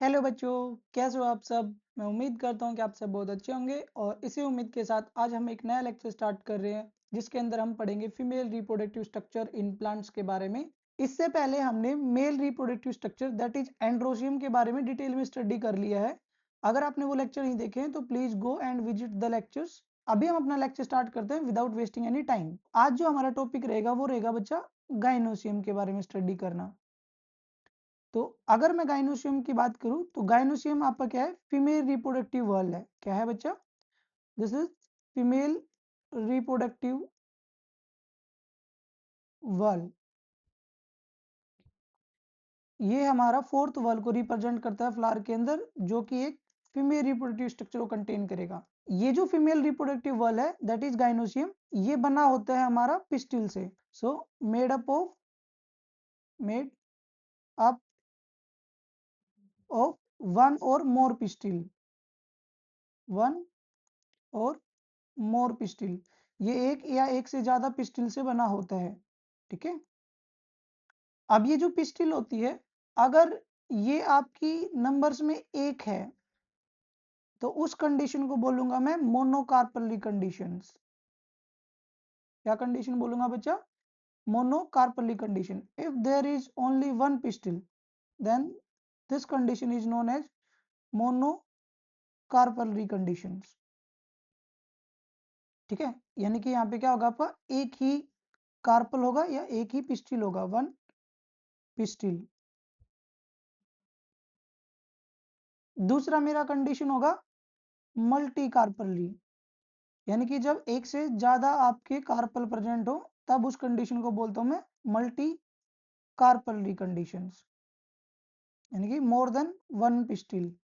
Hello बच्चों, कैसे हो आप सब। मैं उम्मीद करता हूँ कि आप सब बहुत अच्छे होंगे और इसी उम्मीद के साथ आज हम एक नया लेक्चर स्टार्ट कर रहे हैं जिसके अंदर हम पढ़ेंगे female reproductive structure in plants के बारे में। इससे पहले हमने male reproductive structure that is androecium के बारे में डिटेल में स्टडी कर लिया है। अगर आपने वो लेक्चर नहीं देखे हैं तो please go and visit the lectures. अभी हम अपना लेक्चर स्टार्ट करते हैं विदाउट वेस्टिंग एनी टाइम। आज जो हमारा टॉपिक रहेगा वो रहेगा बच्चा गाइनोसियम के बारे में स्टडी करना। तो अगर मैं गाइनोसियम की बात करूं तो गाइनोसियम आपका क्या है, फीमेल रिप्रोडक्टिव वर्ल है। क्या है बच्चा? This is female reproductive whorl. ये हमारा फोर्थ वर्ल को रिप्रेजेंट करता है फ्लावर के अंदर, जो कि एक फीमेल रिप्रोडक्टिव स्ट्रक्चर को कंटेन करेगा। ये जो फीमेल रिप्रोडक्टिव वर्ल है दैट इज गाइनोसियम, ये बना होता है हमारा पिस्टिल से। So made up of one और मोर पिस्टिल, वन और मोर पिस्टिल। ये एक या एक से ज्यादा पिस्टिल से बना होता है। ठीक है। अब ये जो पिस्टिल होती है, अगर ये आपकी नंबर्स में एक है तो उस कंडीशन को बोलूंगा मैं मोनोकार्पली कंडीशंस। क्या कंडीशन बोलूंगा बच्चा? Monocarpellary condition. If there is only one pistil then this condition is known as monocarpellary conditions. ठीक है। यानी कि यहाँ पे क्या होगा, आपका एक ही कार्पल होगा या एक ही पिस्टिल होगा, वन पिस्टिल। दूसरा मेरा कंडीशन होगा मल्टी कार्पली, यानी कि जब एक से ज्यादा आपके कार्पल प्रेजेंट हो तब उस कंडीशन को बोलता हूं मैं मल्टी कार्पली कंडीशंस। यानी कि मोर देन वन पिस्टिल,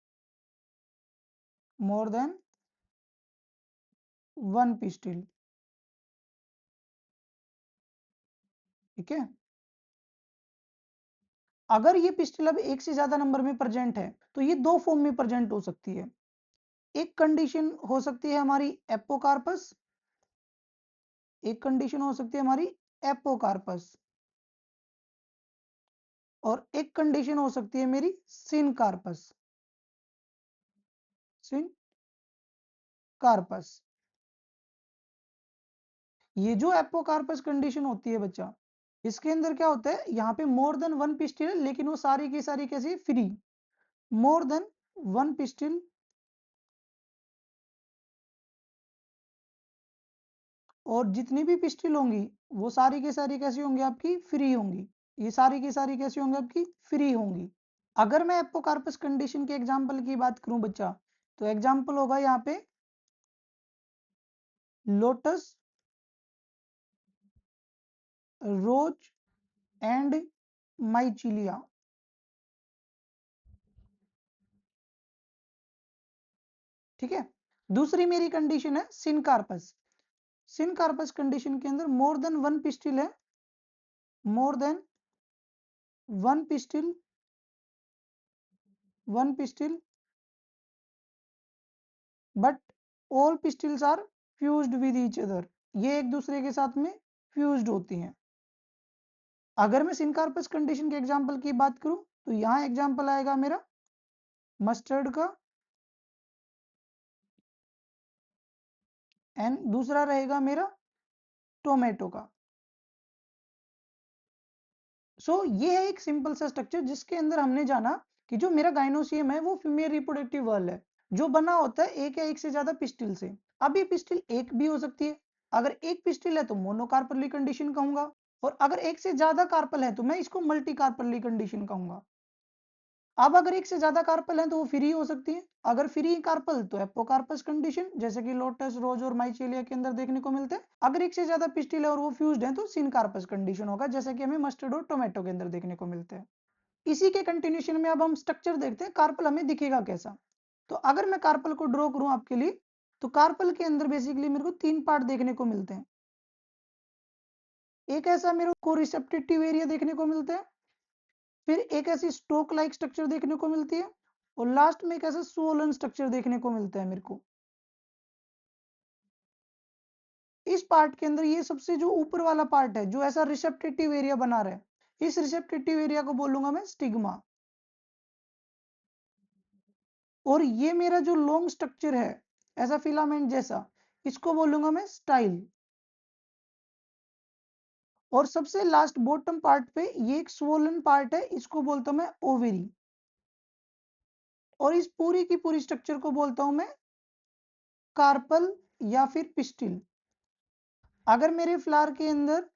मोर देन वन पिस्टिल। ठीक है। अगर ये पिस्टिल अब एक से ज्यादा नंबर में प्रेजेंट है तो ये दो फॉर्म में प्रेजेंट हो सकती है। एक कंडीशन हो सकती है हमारी एपोकार्पस, एक कंडीशन हो सकती है हमारी एपोकार्पस, और एक कंडीशन हो सकती है मेरी सिनकार्पस, सिनकार्पस। ये जो एपोकार्पस कंडीशन होती है बच्चा, इसके अंदर क्या होता है, यहाँ पे मोर देन वन पिस्टिल है लेकिन वो सारी की सारी कैसी फ्री। मोर देन वन पिस्टिल और जितनी भी पिस्टिल होंगी वो सारी की सारी कैसी होंगी, आपकी फ्री होंगी। ये सारी की सारी कैसी होंगी, आपकी फ्री होंगी। अगर मैं एपोकार्पस कंडीशन के एग्जाम्पल की बात करूं बच्चा, तो एग्जाम्पल होगा यहाँ पे लोटस, रोज एंड माइचिलिया। ठीक है। दूसरी मेरी कंडीशन है सिनकार्पस। सिनकार्पस कंडीशन के अंदर मोर देन वन पिस्टिल है, more than one pistil, one pistil, but all pistils are fused with each other. ये एक दूसरे के साथ में फ्यूज्ड होती हैं। अगर मैं सिनकार्पस कंडीशन के एग्जांपल की बात करूं तो यहां एग्जांपल आएगा मेरा मस्टर्ड का, एंड दूसरा रहेगा मेरा टोमेटो का। ये है एक सिंपल सा स्ट्रक्चर जिसके अंदर हमने जाना कि जो मेरा गाइनोसियम है वो फीमेल रिप्रोडक्टिव वर्ल है, जो बना होता है एक या एक से ज्यादा पिस्टिल से। अब ये पिस्टिल एक भी हो सकती है। अगर एक पिस्टिल है तो मोनोकार्पली कंडीशन कहूंगा, और अगर एक से ज्यादा कार्पल है तो मैं इसको मल्टी कार्पली कंडीशन कहूंगा। अब अगर एक से ज्यादा कार्पल है तो वो फ्री हो सकती है। अगर फ्री कार्पल तो एपोकार्पस कंडीशन, जैसे कि लोटस, रोज और माइचेलिया के अंदर देखने को मिलते हैं। अगर एक से ज्यादा पिस्टिल है और वो फ्यूज्ड है तो सिनकार्पस कंडीशन होगा, जैसे कि हमें मस्टर्ड और टोमेटो के अंदर देखने को मिलते हैं। इसी के कंटिन्यूशन में अब हम स्ट्रक्चर देखते हैं कार्पल हमें दिखेगा कैसा। तो अगर मैं कार्पल को ड्रॉ करूं आपके लिए, तो कार्पल के अंदर बेसिकली मेरे को तीन पार्ट देखने को मिलते हैं। एक ऐसा मेरे को रिसेप्टिव एरिया देखने को मिलता है, फिर एक ऐसी स्टोक लाइक स्ट्रक्चर देखने को मिलती है, और लास्ट में एक ऐसा सोलन स्ट्रक्चर देखने को मिलता है मेरे को। इस पार्ट के अंदर ये सबसे जो ऊपर वाला पार्ट है जो ऐसा रिसेप्टिव एरिया बना रहा है, इस रिसेप्टिव एरिया को बोलूंगा मैं स्टिग्मा। और ये मेरा जो लॉन्ग स्ट्रक्चर है ऐसा फिलामेंट जैसा, इसको बोलूंगा मैं स्टाइल। और सबसे लास्ट बॉटम पार्ट पे ये एक स्वोलन पार्ट है, इसको बोलता हूं मैं ओवेरी। और इस पूरी की पूरी स्ट्रक्चर को बोलता हूं मैं कार्पल या फिर पिस्टिल। अगर मेरे फ्लावर के अंदर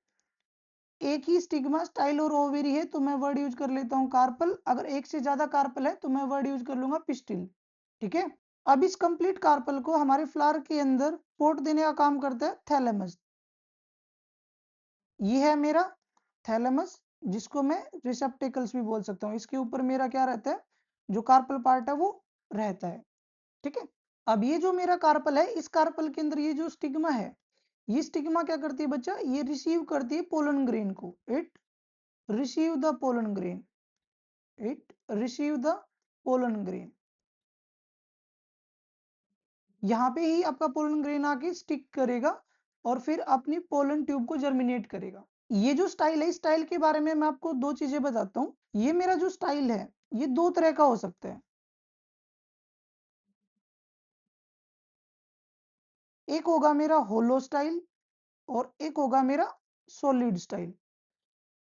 एक ही स्टिग्मा, स्टाइल और ओवेरी है तो मैं वर्ड यूज कर लेता हूं कार्पल। अगर एक से ज्यादा कार्पल है तो मैं वर्ड यूज कर लूंगा पिस्टिल। ठीक है। अब इस कंप्लीट कार्पल को हमारे फ्लावर के अंदर पोर्ट देने का काम करता है थैलेमस। ये है मेरा थैलेमस, जिसको मैं रिसेप्टिकल्स भी बोल सकता हूँ। इसके ऊपर मेरा क्या रहता है, जो कार्पल पार्ट है वो रहता है। ठीक है। अब ये जो मेरा कार्पल है, इस कार्पल के अंदर ये जो स्टिग्मा है, ये स्टिग्मा क्या करती है बच्चा, ये रिसीव करती है पोलन ग्रेन को। It receive the pollen grain, it receive the pollen grain. यहां पे ही आपका पोलन ग्रेन आके स्टिक करेगा और फिर अपनी पोलन ट्यूब को जर्मिनेट करेगा। ये जो स्टाइल है, इस स्टाइल के बारे में मैं आपको दो चीजें बताता हूँ। ये मेरा जो स्टाइल है ये दो तरह का हो सकता है। एक होगा मेरा होलो स्टाइल और एक होगा मेरा solid style.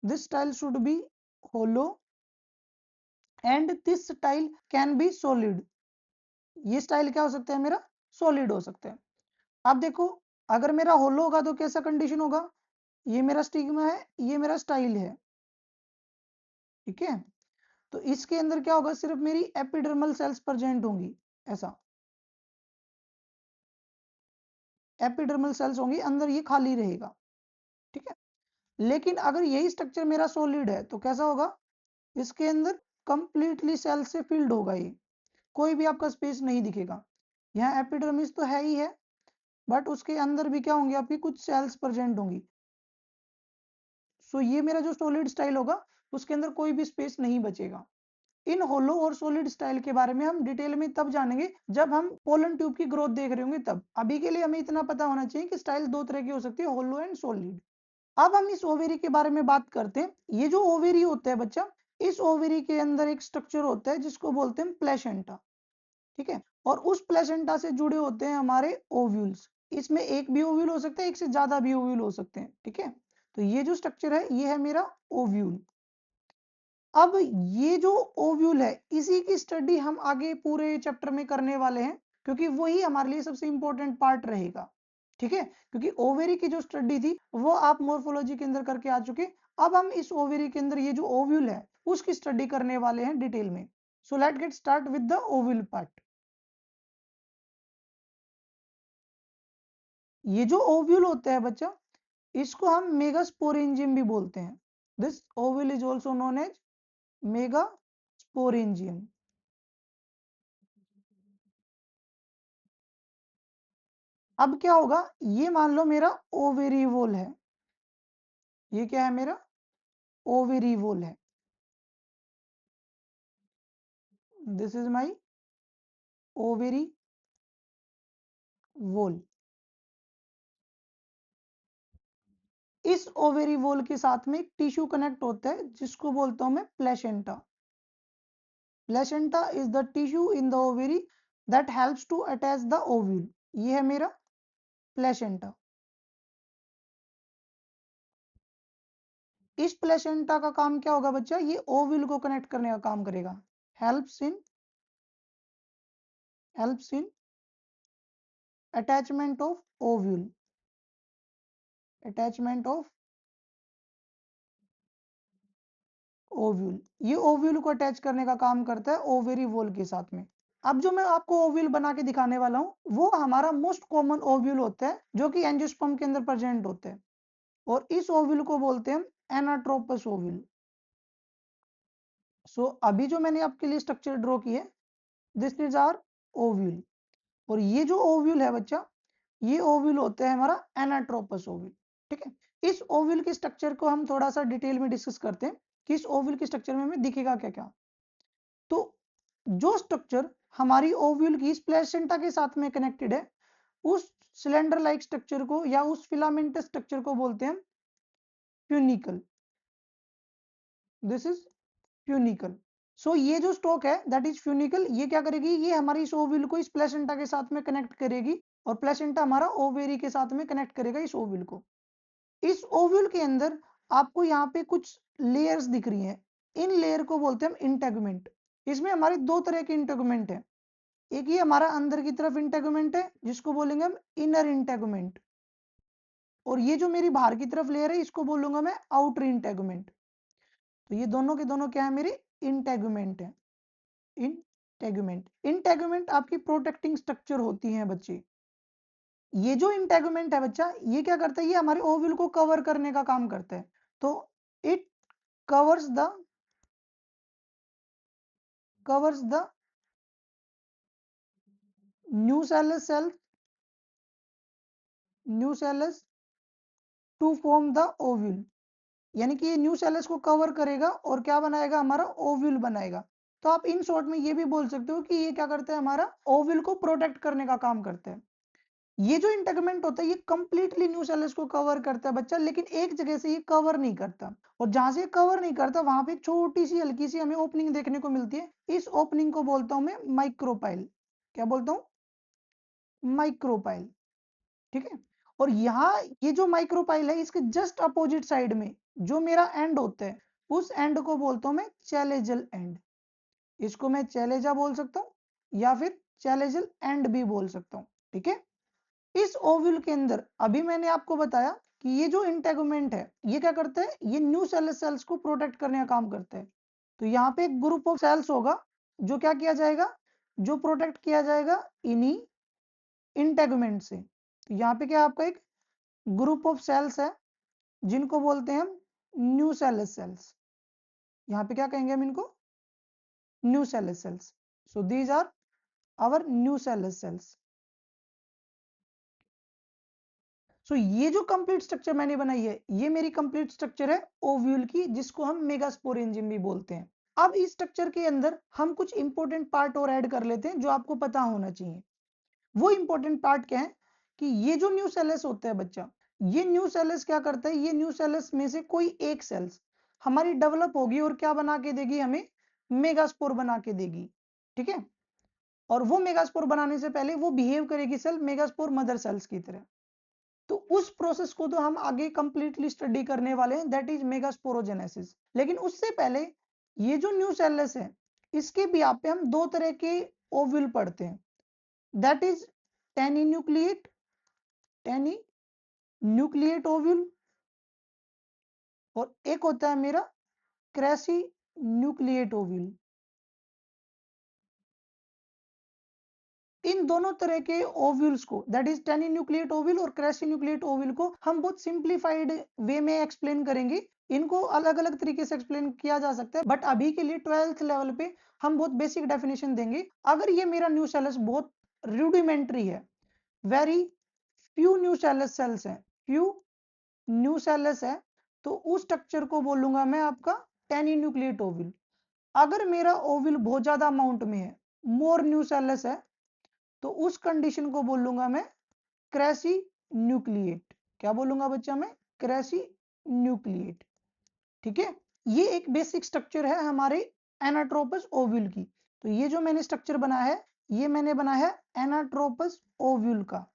This style should be hollow and this style can be solid. ये स्टाइल क्या हो सकता है मेरा, सॉलिड हो सकता है। अब देखो, अगर मेरा होलो होगा तो कैसा कंडीशन होगा, ये मेरा स्टिग्मा है, ये मेरा स्टाइल है। ठीक है। तो इसके अंदर क्या होगा, सिर्फ मेरी एपिडर्मल सेल्स प्रेजेंट होंगी, ऐसा एपिडर्मल सेल्स होंगी, अंदर ये खाली रहेगा। ठीक है। लेकिन अगर यही स्ट्रक्चर मेरा सॉलिड है तो कैसा होगा, इसके अंदर कंप्लीटली सेल से फिल्ड होगा, ये कोई भी आपका स्पेस नहीं दिखेगा। यहाँ एपिडर्मिस तो है ही है, बट उसके अंदर भी क्या होंगे, आपकी कुछ सेल्स प्रेजेंट होंगी। सो ये मेरा जो सॉलिड स्टाइल होगा उसके अंदर कोई भी स्पेस नहीं बचेगा। इन होलो और सॉलिड स्टाइल के बारे में हम डिटेल में तब जानेंगे जब हम पोलन ट्यूब की ग्रोथ देख रहे होंगे तब। अभी के लिए हमें इतना पता होना चाहिए कि स्टाइल दो तरह की हो सकती है, होलो एंड सॉलिड। अब हम इस ओवेरी के बारे में बात करते हैं। ये जो ओवेरी होता है बच्चा, इस ओवेरी के अंदर एक स्ट्रक्चर होता है जिसको बोलते हैं प्लेसेंटा। ठीक है। और उस प्लेसेंटा से जुड़े होते हैं हमारे ओव्यूल्स। इसमें एक भी ओव्यूल हो सकता है, एक से ज्यादा भी ओव्यूल हो सकते हैं। ठीक है। तो ये जो स्ट्रक्चर है ये है मेरा ओव्यूल। अब ये जो ओव्यूल है इसी की स्टडी हम आगे पूरे चैप्टर में करने वाले हैं, क्योंकि वही हमारे लिए सबसे इंपॉर्टेंट पार्ट रहेगा। ठीक है। क्योंकि ओवेरी की जो स्टडी थी वो आप मोर्फोलॉजी के अंदर करके आ चुके। अब हम इस ओवेरी के अंदर ये जो ओव्यूल है उसकी स्टडी करने वाले हैं डिटेल में। So let get start with the ovule part. ये जो ओव्यूल होता है बच्चा, इसको हम मेगास्पोरेंजियम भी बोलते हैं। This ovule is also known as megasporangium. अब क्या होगा, ये मान लो मेरा ओवेरिवोल है। ये क्या है मेरा, ओवेरिवोल है। दिस इज माई ओवेरी वोल। इस ओवेरिवोल के साथ में एक टिश्यू कनेक्ट होता है जिसको बोलता हूं मैं placenta. Placenta is the tissue in the ovary that helps to attach the ovule. ये है मेरा प्लेसेंटा। इस प्लेसेंटा का काम क्या होगा बच्चा, ये ओव्यूल को कनेक्ट करने का काम करेगा। Helps in attachment of ovule, attachment of ovule. ये ओव्यूल को अटैच करने का काम करता है ओवेरी वॉल के साथ में। अब जो मैं आपको ओव्यूल बना के दिखाने वाला हूं वो हमारा मोस्ट कॉमन ओव्यूल होता है जो कि एंजियोस्पर्म के अंदर प्रेजेंट होते हैं। और इस ओव्यूल को बोलते हैं एनाट्रोपस ओव्यूल। सो अभी जो मैंने आपके लिए स्ट्रक्चर ड्रॉ की है, दिस इज आवर ओव्यूल। और ये जो ओव्यूल है बच्चा, ये ओव्यूल होता है हमारा एनाट्रोपस ओव्यूल। ठीक है। इस ओव्यूल के स्ट्रक्चर को हम थोड़ा सा डिटेल में डिस्कस करते हैं कि इस ओव्यूल के स्ट्रक्चर में हमें दिखेगा क्या क्या। तो जो स्ट्रक्चर हमारी ओव्यूल की प्लेसेंटा के साथ में कनेक्टेड है, उस सिलेंडर लाइक स्ट्रक्चर को या उस फिलामेंटस स्ट्रक्चर को बोलते हैं प्यूनिकल। This is प्यूनिकल। सो ये जो स्टोक है दैट इज फ्यूनिकल, ये क्या करेगी, ये हमारी इस ओव्यूल को इस प्लेसेंटा के साथ में कनेक्ट करेगी और प्लेसेंटा हमारा ओवेरी के साथ में कनेक्ट करेगा इस ओव्यूल को। इस ओव्यूल के अंदर आपको यहाँ पे कुछ लेयर्स दिख रही हैं, इन लेयर को बोलते हैं हम इंटेगुमेंट। इसमें हमारे दो तरह के इंटेगुमेंट है, एक ये हमारा अंदर की तरफ इंटेगुमेंट है जिसको बोलेंगे हम इनर इंटेगुमेंट, और ये जो मेरी बाहर की तरफ लेयर है इसको बोलूंगा मैं आउटर इंटेगुमेंट। तो ये दोनों के दोनों क्या है, मेरे इंटेगुमेंट है। इंटेगुमेंट, इंटेगुमेंट आपकी प्रोटेक्टिंग स्ट्रक्चर होती हैं बच्चे। ये जो इंटेगुमेंट है बच्चा, ये क्या करता है, ये हमारे ओव्यूल को कवर करने का काम करता है। तो it covers the nucellus cell, nucellus to form the ovule, यानी कि ये न्यूसेलस को कवर करेगा और क्या बनाएगा, हमारा ओव्यूल बनाएगा। तो आप इन शॉर्ट में ये भी बोल सकते हो कि ये क्या करता है, हमारा ओव्यूल को प्रोटेक्ट करने का काम करता है। ये जो इंटेगमेंट होता है ये कंप्लीटली न्यूसेलस को कवर करता है बच्चा, लेकिन एक जगह से ये कवर नहीं करता, और जहां से कवर नहीं करता वहां पे एक छोटी सी हल्की सी हमें ओपनिंग देखने को मिलती है। इस ओपनिंग को बोलता हूं मैं माइक्रोपाइल। क्या बोलता हूं, माइक्रोपाइल। ठीक है, और यहाँ ये जो माइक्रोपाइल है इसके जस्ट अपोजिट साइड में जो मेरा एंड होता है उस एंड को बोलता हूं मैं चैलेजल एंड। इसको मैं चैलेजा बोल सकता हूं या फिर चैलेजल एंड भी बोल सकता हूं। ठीक है, इस ओव्यूल के अंदर अभी मैंने आपको बताया कि ये जो इंटेगुमेंट है ये क्या करता है, ये न्यू सेल्स को प्रोटेक्ट करने का काम करता है। तो यहाँ पे एक ग्रुप ऑफ सेल्स होगा जो क्या किया जाएगा, जो प्रोटेक्ट किया जाएगा इन्हीं इंटेगुमेंट से। तो यहाँ पे क्या आपका एक ग्रुप ऑफ सेल्स है जिनको बोलते हैं हम न्यू सेल्स। यहाँ पे क्या कहेंगे हम इनको, new cells. So these are our new cells. So ये जो कंप्लीट स्ट्रक्चर मैंने बनाई है ये मेरी कंप्लीट स्ट्रक्चर है ओव्यूल की, जिसको हम मेगास्पोरेंजियम भी बोलते हैं। अब इस स्ट्रक्चर के अंदर हम कुछ इंपॉर्टेंट पार्ट और ऐड कर लेते हैं जो आपको पता होना चाहिए। वो इंपॉर्टेंट पार्ट क्या है कि ये जो न्यू सेल्स होता है बच्चा, ये न्यू सेल्स क्या करता है, ये न्यू सेल्स में से कोई एक सेल्स हमारी डेवलप होगी और क्या बना के देगी, हमें मेगास्पोर बना के देगी। ठीक है, और वो मेगास्पोर बनाने से पहले वो बिहेव करेगी सेल मेगास्पोर मदर सेल्स की तरह। तो उस प्रोसेस को तो हम आगे कंप्लीटली स्टडी करने वाले हैं, दैट इज मेगास्पोरोजेनेसिस। लेकिन उससे पहले ये जो न्यू सेल्स है इसके भी आप पे हम दो तरह के ओव्यूल पढ़ते हैं, that is tenuinucellate ovule, और एक होता है मेरा क्रेसी न्यूक्लिएट ओव्यूल। इन दोनों तरह के ओव्यूल्स को, that is tenuinucellate ovule और क्रेसी न्यूक्लिएट ओव्यूल को हम बहुत सिंप्लीफाइड वे में एक्सप्लेन करेंगे। इनको अलग अलग तरीके से एक्सप्लेन किया जा सकता है, बट अभी के लिए 12th लेवल पे हम बहुत बेसिक डेफिनेशन देंगे। अगर ये मेरा न्यू सेल्स बहुत रूडिमेंट्री है, वेरी फ्यू न्यू सेल्स है, फ्यू न्यू सेल्स है, तो उस स्ट्रक्चर को बोलूंगा मैं आपका टेनी न्यूक्लिएट ओव्यूल। अगर मेरा ओव्यूल बहुत ज्यादा अमाउंट में है, मोर न्यू सेल्स है, तो उस कंडीशन को बोलूंगा मैं क्रेसी न्यूक्लिएट। क्या बोलूंगा बच्चा मैं, क्रेसी न्यूक्लिएट। ठीक है, ये एक बेसिक स्ट्रक्चर है हमारे एनाट्रोपस ओव्यूल की। तो ये जो मैंने स्ट्रक्चर बनाया है ये मैंने बनाया है एनाट्रोपस ओव्यूल का।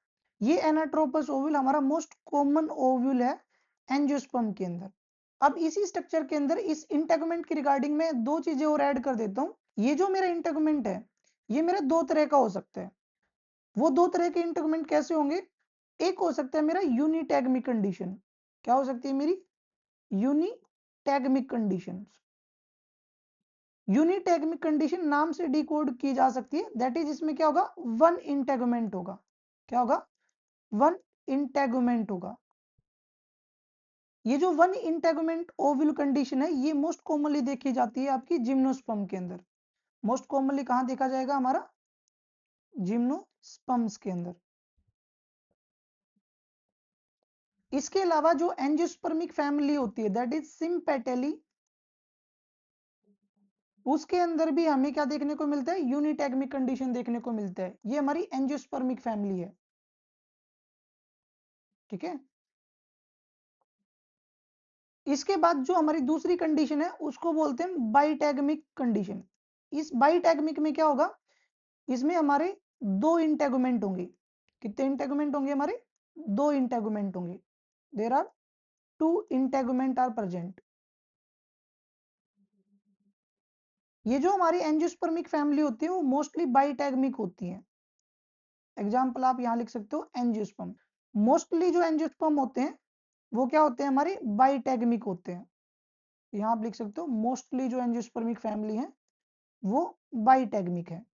ये एनाट्रोपस ओव्यूल हमारा मोस्ट कॉमन ओव्यूल है एंजियोस्पर्म के अंदर। अब इसी स्ट्रक्चर के अंदर इस इंटेगुमेंट की रिगार्डिंग में दो चीजें और ऐड कर देता हूं। ये जो मेरा इंटेगुमेंट है ये मेरा दो तरह का हो सकता है। वो दो तरह के इंटेगुमेंट कैसे होंगे, एक हो सकता है मेरा यूनिटैगमिक कंडीशन। क्या हो सकती है मेरी, यूनिटैगमिक कंडीशन। यूनिटैगमिक कंडीशन नाम से डिकोड की जा सकती है, दैट इज इसमें क्या होगा, वन इंटेगुमेंट होगा। क्या होगा, वन इंटेगुमेंट होगा। ये जो वन इंटेगुमेंट ओवल कंडीशन है ये मोस्ट कॉमनली देखी जाती है आपकी जिम्नोस्पर्म के अंदर। मोस्ट कॉमनली कहां देखा जाएगा, हमारा जिम्नोस्पर्म्स के अंदर। इसके अलावा जो एंजियोस्पर्मिक फैमिली होती है दैट इज सिम्पेटेली, उसके अंदर भी हमें क्या देखने को मिलता है, यूनिटैगमिक कंडीशन देखने को मिलता है। ये हमारी एंजियोस्पर्मिक फैमिली है। ठीक है, इसके बाद जो हमारी दूसरी कंडीशन है उसको बोलते हैं बाइटैगमिक कंडीशन। इस बाइटैगमिक में क्या होगा, इसमें हमारे 2 इंटेगुमेंट होंगे। कितने इंटेगुमेंट होंगे हमारे? 2 इंटेगुमेंट होंगे। There are 2 integument are present. ये जो हमारी एंजियोस्पर्मिक फैमिली होती है वो मोस्टली बाइटैगमिक होती है। एग्जाम्पल आप यहां लिख सकते हो एंजियोस्पर्म। मोस्टली जो एंजियोस्पर्म होते हैं वो क्या होते हैं, हमारे बाइटैगमिक होते हैं। यहां आप लिख सकते हो मोस्टली जो एंजियोस्पर्मिक फैमिली है वो बाइटैगमिक है।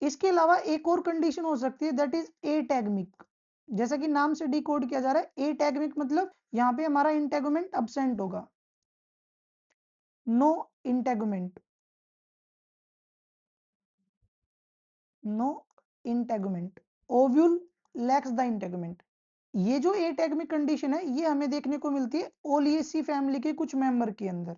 इसके अलावा एक और कंडीशन हो सकती है, दैट इज एटैगमिक। जैसा कि नाम से डिकोड किया जा रहा है, एटैगमिक मतलब यहां पे हमारा इंटेगुमेंट अब्सेंट होगा, no integument, no integument, ovule lacks the integument. ये जो एटैगमिक कंडीशन है ये हमें देखने को मिलती है ओलिएसी फैमिली के कुछ मेंबर के अंदर।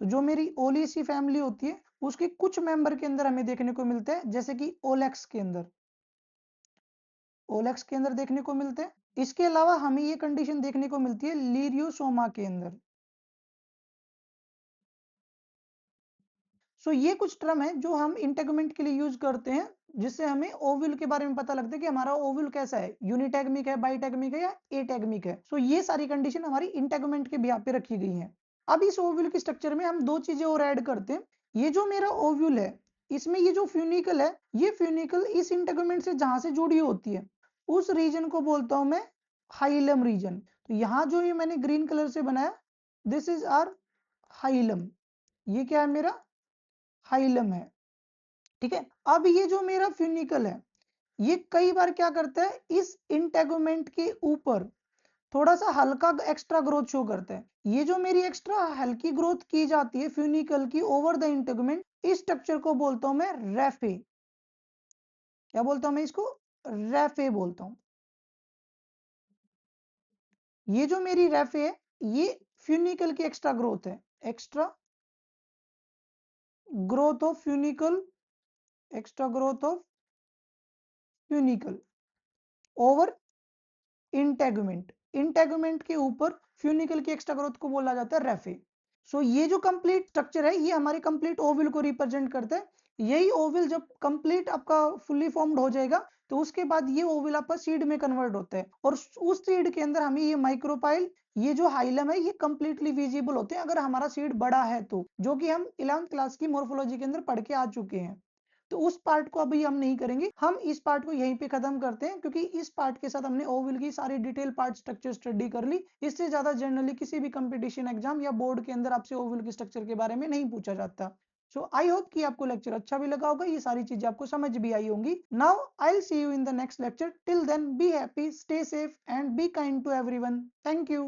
तो जो मेरी ओलिएसी फैमिली होती है उसके कुछ मेंबर के अंदर हमें देखने को मिलता है, जैसे कि ओलेक्स के अंदर, ओलेक्स के अंदर देखने को मिलते हैं। इसके अलावा हमें ये कंडीशन देखने को मिलती है लीरियोसोमा के अंदर। सो ये कुछ टर्म है जो हम इंटेगुमेंट के लिए यूज करते हैं, जिससे हमें ओव्यूल के बारे में पता लगता है कि हमारा ओव्यूल कैसा है, यूनिटैगमिक है, बाइटैगमिक है या एटैगमिक है। सो ये सारी कंडीशन हमारी इंटेगुमेंट के बिहाफ पे रखी गई हैं। अब इस ओव्यूल के स्ट्रक्चर में हम 2 चीजें और ऐड करते हैं। ये जो मेरा ओव्यूल है इसमें ये जो फ्यूनिकल है, ये फ्यूनिकल इस इंटेगुमेंट से जहां से जुड़ी होती है उस रीजन को बोलता हूं मैं हाइलम रीजन। तो यहां जो ये मैंने ग्रीन कलर से बनाया, दिस इज आर हाइलम। ये क्या है, मेरा हाइलम है। ठीक है, अब ये जो मेरा फ्यूनिकल है ये कई बार क्या करता है, इस इंटेगुमेंट के ऊपर थोड़ा सा हल्का एक्स्ट्रा ग्रोथ शो करता है। ये जो मेरी एक्स्ट्रा हल्की ग्रोथ की जाती है फ्यूनिकल की ओवर द इंटेगुमेंट, इस स्ट्रक्चर को बोलता हूं मैं रेफे। क्या बोलता हूं मैं इसको? रेफे बोलता हूं। ये जो मेरी रेफे है ये फ्यूनिकल की एक्स्ट्रा ग्रोथ है, extra growth of funicle, extra growth of funicle over integument. Integument के ऊपर फ्यूनिकल की एक्स्ट्रा ग्रोथ को बोला जाता है रेफे। सो ये जो कंप्लीट स्ट्रक्चर है ये हमारे कंप्लीट ओवल को रिप्रेजेंट करता है। यही ओवल जब कंप्लीट आपका फुल्ली फॉर्म्ड हो जाएगा तो उसके बाद ये ओवल आपका सीड में कन्वर्ट होता है, और उस सीड के अंदर हमें ये माइक्रोपाइल, ये जो हाइलम है ये कंप्लीटली विजिबल होते हैं अगर हमारा सीड बड़ा है तो, जो कि हम 11th क्लास की मोर्फोलॉजी के अंदर पढ़ के आ चुके हैं। तो उस पार्ट को अभी हम नहीं करेंगे, हम इस पार्ट को यहीं पे खत्म करते हैं, क्योंकि इस पार्ट के साथ हमने ओवल की सारी डिटेल पार्ट स्ट्रक्चर स्टडी कर ली। इससे ज्यादा जनरली किसी भी कंपटीशन एग्जाम या बोर्ड के अंदर आपसे ओवल के स्ट्रक्चर के बारे में नहीं पूछा जाता। सो आई होप कि आपको लेक्चर अच्छा भी लगा होगा, ये सारी चीजें आपको समझ भी आई होंगी। Now I will see you in the next lecture. Till then be happy, stay safe and be kind to everyone. Thank you.